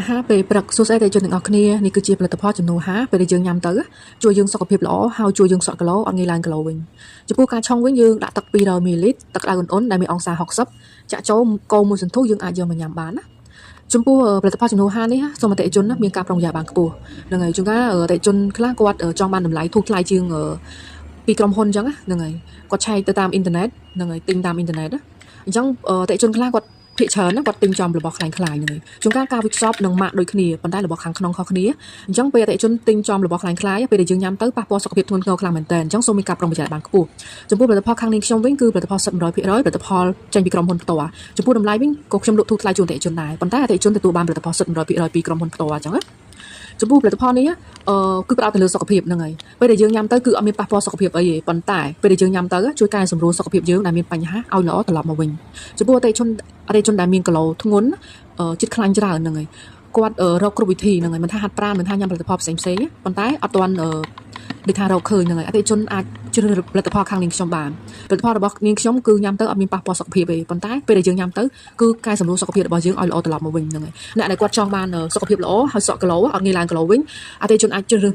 ហាពេលព្រឹកសួស្តីតែជនទាំងអស់គ្នានេះគឺជាផលិតផលចំនួន5ពេលដែលយើងញ៉ាំទៅជួយយើងសុខភាពល្អហើយជួយយើងសក់គីឡូអត់ងាយឡើងគីឡូវិញចំពោះការឆុងវិញយើងដាក់ទឹក200មីលីលីត្រទឹកក្តៅឧណ្ហៗដែលមានអង្សា60ចាក់ចូលកូរមួយសន្ទុះយើងអាចយកមកញ៉ាំបានណាចំពោះផលិតផលចំនួន5នេះសូមអតិថិជនមានការប្រុងប្រយ័ត្នបានខ្ពស់ហ្នឹងហើយជួនកាលអតិថិជនខ្លះគាត់ចង់បានតម្លៃធូរថ្លៃជាងពីក្រុមហ៊ុនអញ្ចឹងហ្នឹងហើយគាត់ឆែកទៅតាមអ៊ីនធឺណិតហ្នឹងហើយទិញតាមអ៊ីនធឺណិតអញ្ចឹងអតិថិជនខ្លះគាត់ភាគច្រើនណាគាត់ទិញចំរបស់ខ្លាំងៗហ្នឹងហើយជួនកាលការវិសពនិងម៉ាកដូចគ្នាប៉ុន្តែរបស់ខាងក្នុងខុសគ្នាអញ្ចឹងពេលអតិថិជនទិញចំរបស់ខ្លាំងៗពេលដែលយើងញ៉ាំទៅប៉ះពាល់សុខភាពធ្ងន់ធ្ងរខ្លាំងមែនតើអញ្ចឹងសូមមានការប្រុងប្រយ័ត្នបានខ្ពស់ចំពោះផលិតផលខាងនេះខ្ញុំវិញគឺផលិតផល100%ផលិតផលចេញពីក្រុមហ៊ុនផ្ទាល់ចំពោះតម្លៃវិញក៏ខ្ញុំលក់ធូរថ្លៃជូនអតិថិជនដែរប៉ុន្តែអតិថិជនទទួលបានផលិតផល100%ពីក្រុមហ៊ុនផ្ទាល់អញ្ចឹងណាចំពោះផលិតផលនេះគឺផ្ដោតទៅលើសុខភាពហ្នឹងហើយពេលដែលយើងញ៉ាំទៅគឺអត់មានប៉ះពាល់សុខភាពអីទេប៉ុន្តែពេលដែលយើងញ៉ាំទៅជួយកែសម្រួលសុខភាពយើងដែលមានបញ្ហាឲ្យល្អត្រឡប់មកវិញចំពោះអតិថិជនដែលមានគីឡូធ្ងន់ចិត្តខ្លាញ់ច្រើនហ្នឹងហើយគាត់រកគ្រប់វិធីហ្នឹងហើយមិនថាហាត់ប្រាណមិនថាញ៉ាំផលិតផលផ្សេងប៉ុន្តែអត់ទាន់ដូចថារកឃើញហ្នឹងហើយអតិថិជនអាចជ្រើសរើសផលិតផលខាងនាងខ្ញុំបានផលិតផលរបស់នាងខ្ញុំគឺញ៉ាំទៅអត់មានប៉ះពាល់សុខភាពទេប៉ុន្តែពេលដែលយើងញ៉ាំទៅគឺកែសម្រួលសុខភាពរបស់យើងឲ្យល្អត្រឡប់មកវិញហ្នឹងហើយអ្នកដែលគាត់ចង់បានសុខភាពល្អហើយសក់គីឡូអត់ងាយឡើងគីឡូវិញអតិថិជនអាចជ្រើសរើស